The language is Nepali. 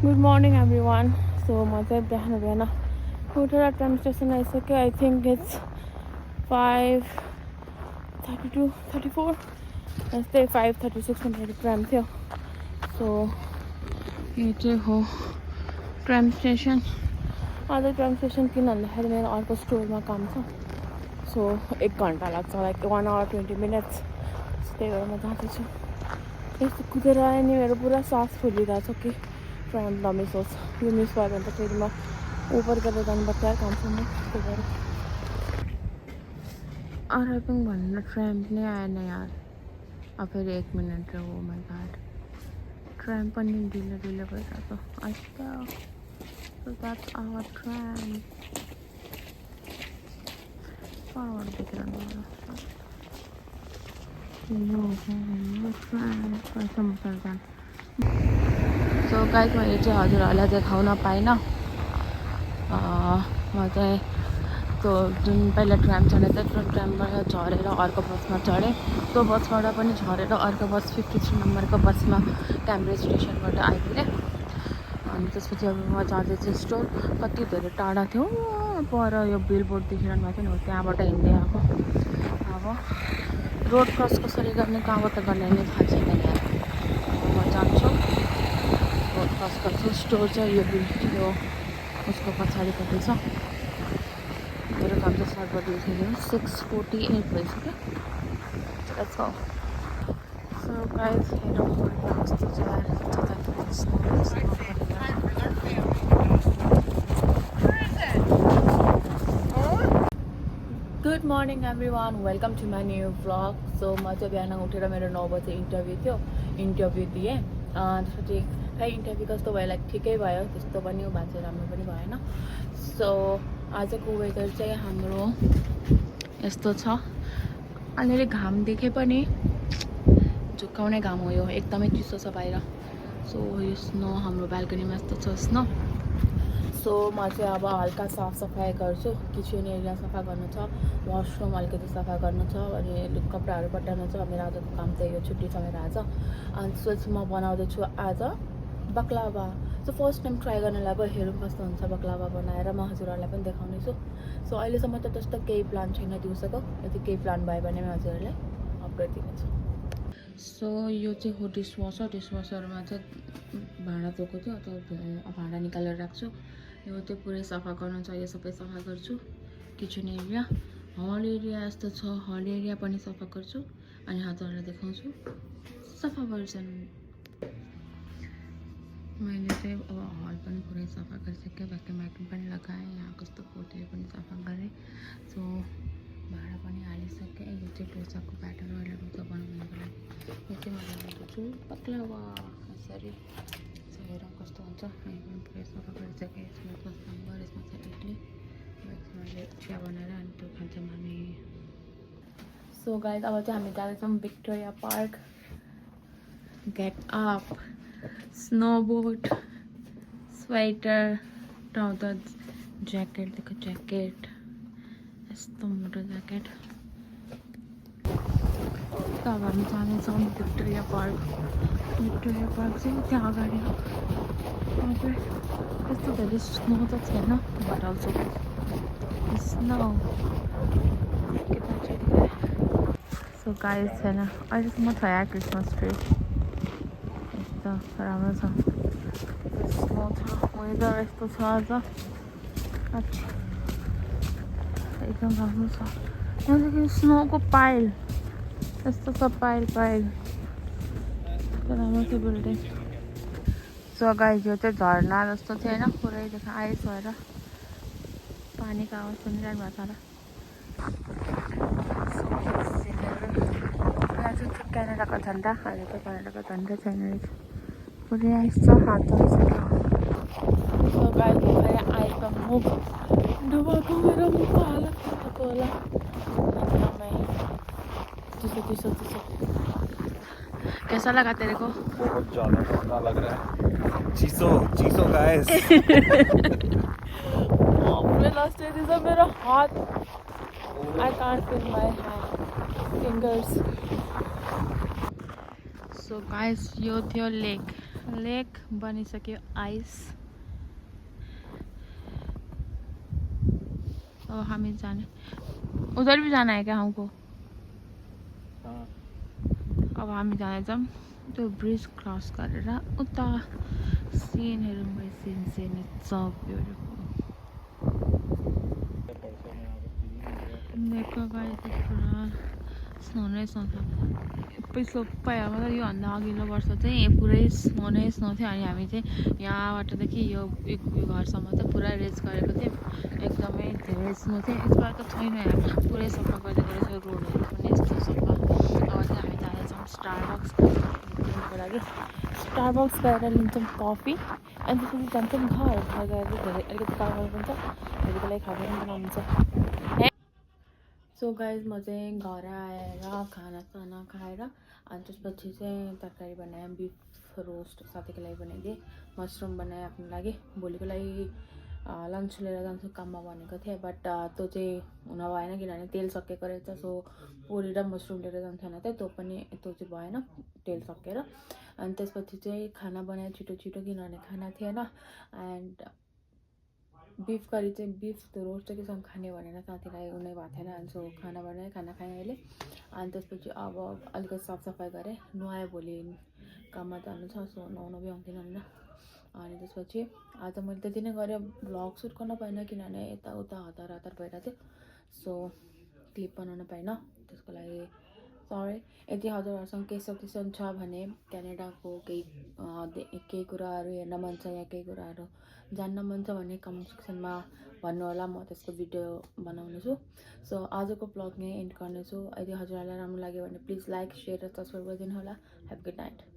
Good morning, everyone. So, म चाहिँ बिहान बिहान उठेर ट्राम स्टेसन आइसक्यो. I think it's 5:32, 34. यस्तै 5:36 मेरो ट्राम थियो. सो यो चाहिँ हो ट्राम स्टेसन. आज ट्राम स्टेसन किन भन्दाखेरि मेरो अर्को स्टोरमा काम छ. सो 1 घन्टा लाग्छ, लाइक 1 hour 20 minutes. त्यही भएर म जाँदैछु. यस्तो कुदेर आयो नि मेरो पुरा सास फुलिरहेछ कि ट्राम नमिस होस्. यो मिस भयो भने त फेरि म ऊपर गरेर जानुपर्छ कामसम्म. त्यही भएर अराइभिङ भनेर ट्राम नै आएन यार. अब फेरि 1 minute र हो माई गॉड. ट्राम पनि ढिलो ढिलो भइरहेको. अच्छा so that's our tram. Power देखिरहनु होला. सो गाइस मैले चाहिँ हजुरहरूलाई देखाउन पाइनँ. म चाहिँ त्यो जुन पहिला ट्राम चढेको थियो त्यो ट्रामबाट झरेर अर्को बसमा चढेँ. त्यो बसबाट पनि झरेर अर्को बस 53 नम्बरको बसमा क्याम्ब्रिज स्टेसनबाट आइपुगेँ. अनि त्यसपछि अब म जाँदैछु स्टोर. कति धेरै टाढा थियो पर यो बिलबोर्ड देखिरहनु भएको थियो नि, त्यहाँबाट हिँड्दै आएको. अब रोड क्रस कसरी गर्ने, कहाँबाट गर्ने नै थाहा छैन यहाँ. म जान्छु, रोड क्रस गर्छु. स्टोर चाहिँ यो यो उसको पछाडिपट्टि छ. मेरो काम चाहिँ स्टार्ट गरिदिएको 6:48 भइसक्यो. Let's go. सो गाइस हेरौँ कस्तो छ. Good morning everyone, welcome to my new vlog. So म चाहिँ बिहान उठेर मेरो 9 बजे इन्टरभ्यू थियो. इन्टरभ्यू दिएँ. त्यसपछि खै इन्टरभ्यू कस्तो भयो, लाइक ठिकै भयो, त्यस्तो पनि भएको चाहिँ राम्रो पनि भएन. सो आजको वेदर चाहिँ हाम्रो यस्तो छ. अलिअलि घाम देखे पनि झुक्काउने घाम हो यो. एकदमै चिसो छ बाहिर. सो यो स्नो हाम्रो बाल्कनीमा यस्तो छ स्नो. सो म चाहिँ अब हल्का साफ सफाइ गर्छु. किचन एरिया सफा गर्नु छ, वासरुम अलिकति सफा गर्नु छ, अनि कपडाहरू बटाल्नु छ. मेरो आजको काम चाहिँ यो, छुट्टी छ मेरो आज. अनि त्यसपछि म बनाउँदैछु आज baklava. So first time try गर्नलाई अब हेरौँ कस्तो हुन्छ बक्लावा बनाएर. म हजुरहरूलाई पनि देखाउनेछु. सो अहिलेसम्म त त्यस्तो केही प्लान छैन दिउँसोको. यदि केही प्लान भयो भने म हजुरहरूलाई अपडेट दिनेछु. सो यो चाहिँ हो डिसवासर. डिसवासरमा चाहिँ भाँडा धोएको थियो, त्यो भाँडा निकालेर राख्छु. यो चाहिँ पुरै सफा गर्नु छ. यो सबै सफा गर्छु. किचन एरिया, हल एरिया यस्तो छ, हल एरिया पनि सफा गर्छु. अनि हजुरहरूलाई देखाउँछु सफा भर्जन. मैले चाहिँ अब हल पनि पुरै सफा गरिसकेँ. भ्याक्युम पनि लगाएँ. यहाँ कस्तो पोतेर पनि सफा गरेँ. सो भाँडा पनि हालिसकेँ. यो चाहिँ डोसाको ब्याटर वाला डोसा बनाउनुको लागि यो चाहिँ मैले बनाउँछु बक्लावा यसरी. सो हेरौँ कस्तो हुन्छ. यो पनि पुरै सफा गरिसकेँ. यसमा 10 नम्बर, यसमा छ इडली, मैले चिया बनाएर अनि त्यो खान्छौँ हामी. सो गाइस अब चाहिँ हामी जाँदैछौँ Victoria park. Get up, snowboard, sweater, trouser, jacket. देखो ज्याकेट, यस्तो मोटो ज्याकेट. अब हामी जाँदैछौँ भिक्टोरिया पार्क. भिक्टोरिया पार्क चाहिँ त्यहाँ अगाडि हो. हजुर त्यस्तो धेरै स्नो त छैन, but also snow. So guys छैन अहिलेसम्म छ यहाँ क्रिसमस ट्री. यस्तो राम्रो छ. स्नो छ, वेदर यस्तो छ आज. अच्छा एकदम राम्रो छ. यहाँदेखि स्नोको पाइल यस्तो छ, पाइल राम्रो छ बिल्डिङ. सो गाइस यो चाहिँ झर्ना जस्तो थियो होइन, पुरैदेखि आइस भएर पानीको आवाज सुनिरहनु भएको छ होला. यहाँ चाहिँ क्यानाडाको झन्डा. अहिले त क्यानाडाको झन्डा छैन रहेछ, पुरै आइस छ, हात धोइसक्यो. सो गाइस भर्खरै आएको मुख डुबाएको, मेरो मुखको हालत भएको होला एकदमै चिसो. कैसा लगा तेरे को? बहुत ज़्यादा ठंडा लग रहा है. चीसो गाइस. लास्ट इज मेरा हाथ. I can't feel my fingers. So guys यो थियो लेक. लेक बनिसक्यो आइस अब हामी जाने उधर भी जाना है क्या हमको हाँ अब हामी जानेछौँ त्यो ब्रिज क्रस गरेर उता सिनहरू सिन इट्स ब्युटिफुल देखो गाइस पुरा स्नो नै स्नो छ पिछलो पहिलाको त योभन्दा अघिल्लो वर्ष चाहिँ पुरै स्नो नै स्नो थियो अनि हामी चाहिँ यहाँबाटदेखि यो घरसम्म चाहिँ पुरा रेस गरेको थियौँ एकदमै धेरै स्नो थियो यसपालि त छैन यहाँ पुरै सफा गरिदिएको रहेछ रोडहरू पनि यस्तो सफा अब चाहिँ हामी जाँदैछौँ स्टारबक्स लिनुको लागि स्टारबक्स गएर लिन्छौँ कफी अनि त्यसपछि जान्छौँ घर गएर धेरै अलिकति काम गर्नु हुन्छ त्यतिको लागि खाना पनि बनाउनुहुन्छ सो गाइज म चाहिँ घर आएर खाना खाएर अनि त्यसपछि चाहिँ तरकारी बनाएँ बिफ रोस्ट साथीको लागि बनाइदिएँ मसरुम बनाएँ आफ्नो लागि भोलिको लागि लन्च लिएर जान्छु काममा भनेको थिएँ बट त्यो चाहिँ हुन भएन किनभने तेल सकिएको रहेछ सो पुरी र मसरुम लिएर जान्छ भने चाहिँ त्यो चाहिँ भएन तेल सकेर अनि त्यसपछि चाहिँ खाना बनाएँ छिटो किनभने खाना थिएन एन्ड बिफ करी चाहिँ बिफ त्यो रोस्ट चाहिँ केसँग खाने भनेर साथीलाई उनी भएको थिएन अनि सो खाना बनाएँ खाना खाएँ अहिले अनि त्यसपछि अब अलिकति साफसफाइ गरेँ नुहाएँ भोलि काममा जानु छ सो नुहाउनु भी आउँदैन होइन अनि त्यसपछि आज मैले त्यति नै गरेँ भ्लग सुट गर्न पाइनँ किनभने यताउता हतार भइरहेको थियो सो क्लिप बनाउन पाइनँ त्यसको लागि सरी यदि हजुरहरूसँग केही सजेसन छ भने क्यानाडाको केही कुराहरू हेर्न मन छ या केही कुराहरू जान्न मन छ भने कमेन्ट सेक्सनमा भन्नुहोला म त्यसको भिडियो बनाउने छु सो आजको ब्लग यहीँ एन्ड गर्नेछु यदि हजुरहरूलाई राम्रो लाग्यो भने प्लिज लाइक सेयर र सब्सक्राइब गरिदिनु होला ह्याभ गुड नाइट